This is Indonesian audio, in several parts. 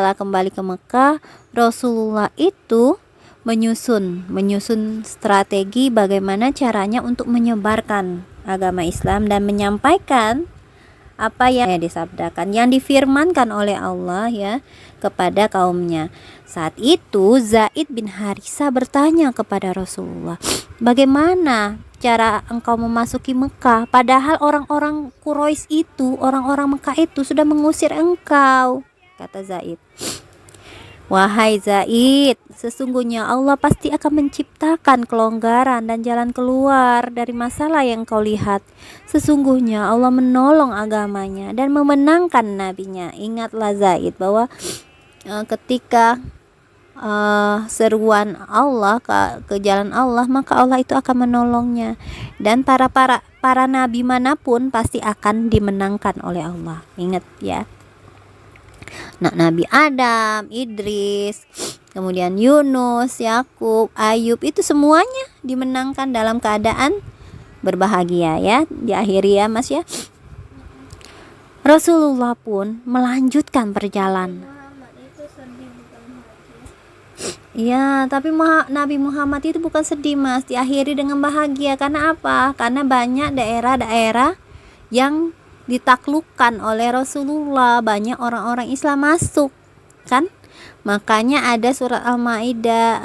setelah kembali ke Mekah, Rasulullah itu menyusun strategi bagaimana caranya untuk menyebarkan agama Islam dan menyampaikan apa yang disabdakan, yang difirmankan oleh Allah ya kepada kaumnya. Saat itu Zaid bin Harisah bertanya kepada Rasulullah, bagaimana cara engkau memasuki Mekah? Padahal orang-orang Quraisy itu, orang-orang Mekah itu sudah mengusir engkau. Kata Zaid, wahai Zaid, sesungguhnya Allah pasti akan menciptakan kelonggaran dan jalan keluar dari masalah yang kau lihat. Sesungguhnya Allah menolong agamanya dan memenangkan nabinya. Ingatlah Zaid bahwa ketika seruan Allah ke jalan Allah, maka Allah itu akan menolongnya, dan para nabi manapun pasti akan dimenangkan oleh Allah. Ingat ya. Nah, Nabi Adam, Idris, kemudian Yunus, Yakub, Ayub, itu semuanya dimenangkan dalam keadaan berbahagia ya. Diakhiri ya Mas ya. Rasulullah pun melanjutkan perjalanan. Iya, tapi Nabi Muhammad itu bukan sedih Mas, diakhiri dengan bahagia. Karena apa? Karena banyak daerah-daerah yang ditaklukkan oleh Rasulullah, banyak orang-orang Islam masuk kan. Makanya ada surat Al-Maidah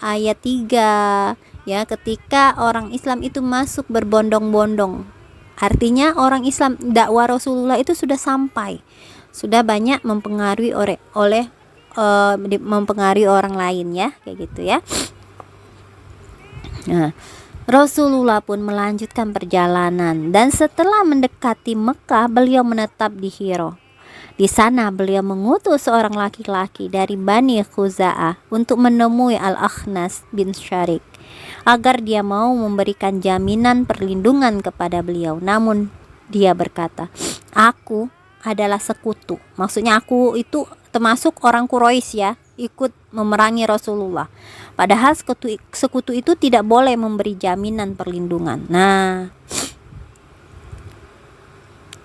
ayat 3 ya, ketika orang Islam itu masuk berbondong-bondong. Artinya orang Islam, dakwah Rasulullah itu sudah sampai, sudah banyak mempengaruhi mempengaruhi orang lain ya, kayak gitu ya. Nah, Rasulullah pun melanjutkan perjalanan, dan setelah mendekati Mekah, beliau menetap di Hiro. Di sana beliau mengutus seorang laki-laki dari Bani Khuza'ah untuk menemui Al-Akhnas bin Syarik agar dia mau memberikan jaminan perlindungan kepada beliau. Namun dia berkata, aku adalah sekutu. Maksudnya aku itu termasuk orang Quraisy ya, ikut memerangi Rasulullah. Padahal sekutu itu tidak boleh memberi jaminan perlindungan. Nah,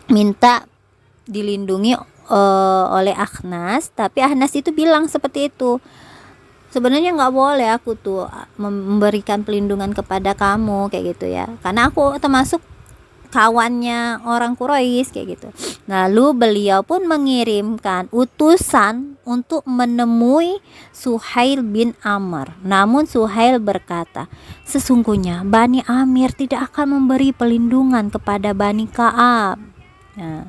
minta dilindungi oleh Akhnas, tapi Akhnas itu bilang seperti itu. Sebenarnya nggak boleh aku tuh memberikan perlindungan kepada kamu kayak gitu ya, karena aku termasuk kawannya orang Quraisy kayak gitu. Lalu beliau pun mengirimkan utusan untuk menemui Suhail bin Amr. Namun Suhail berkata, sesungguhnya Bani Amir tidak akan memberi perlindungan kepada Bani Ka'ab. Nah,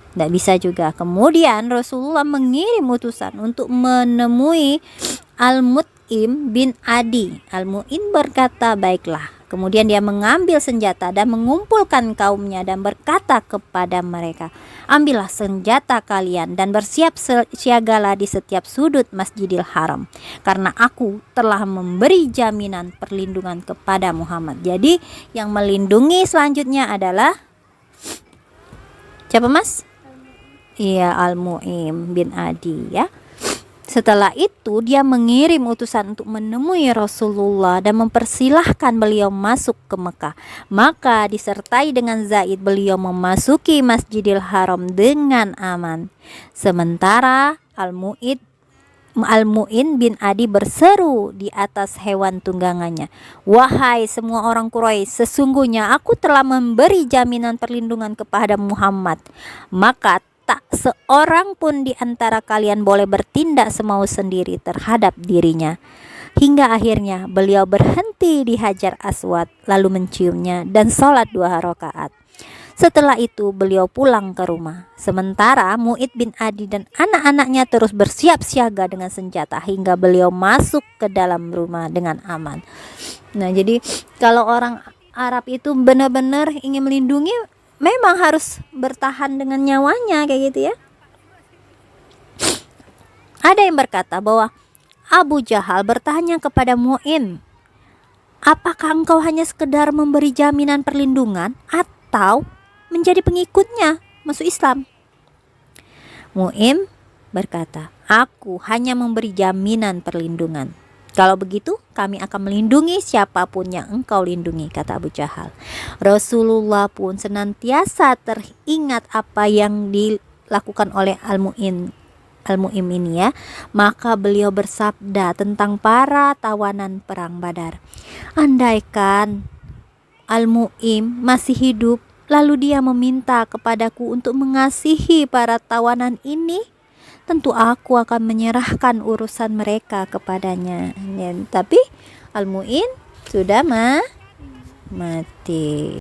tidak bisa juga. Kemudian Rasulullah mengirim utusan untuk menemui Al-Mut'im bin Adi. Al-Mut'im berkata, baiklah. Kemudian dia mengambil senjata dan mengumpulkan kaumnya dan berkata kepada mereka, ambillah senjata kalian dan bersiap siagalah di setiap sudut Masjidil Haram, karena aku telah memberi jaminan perlindungan kepada Muhammad. Jadi yang melindungi selanjutnya adalah siapa Mas? Iya, Al-Mu'im bin Adi ya. Setelah itu dia mengirim utusan untuk menemui Rasulullah dan mempersilahkan beliau masuk ke Mekah. Maka disertai dengan Zaid, beliau memasuki Masjidil Haram dengan aman. Sementara Al-Mu'in bin Adi berseru di atas hewan tunggangannya, wahai semua orang Quraisy, sesungguhnya aku telah memberi jaminan perlindungan kepada Muhammad. Maka tak seorang pun di antara kalian boleh bertindak semau sendiri terhadap dirinya. Hingga akhirnya beliau berhenti di Hajar Aswad, lalu menciumnya dan sholat 2 rakaat. Setelah itu beliau pulang ke rumah. Sementara Mu'id bin Adi dan anak-anaknya terus bersiap siaga dengan senjata hingga beliau masuk ke dalam rumah dengan aman. Nah, jadi kalau orang Arab itu benar-benar ingin melindungi, memang harus bertahan dengan nyawanya kayak gitu ya. Ada yang berkata bahwa Abu Jahal bertanya kepada Mu'in, apakah engkau hanya sekedar memberi jaminan perlindungan atau menjadi pengikutnya masuk Islam? Mu'in berkata, aku hanya memberi jaminan perlindungan. Kalau begitu kami akan melindungi siapapun yang engkau lindungi, kata Abu Jahal. Rasulullah pun senantiasa teringat apa yang dilakukan oleh Al-Mu'in Al-Mu'im ini ya. Maka beliau bersabda tentang para tawanan perang Badar. Andaikan Al-Mu'im masih hidup, lalu dia meminta kepadaku untuk mengasihi para tawanan ini, tentu aku akan menyerahkan urusan mereka kepadanya. Tapi Al-Mu'in sudah mati.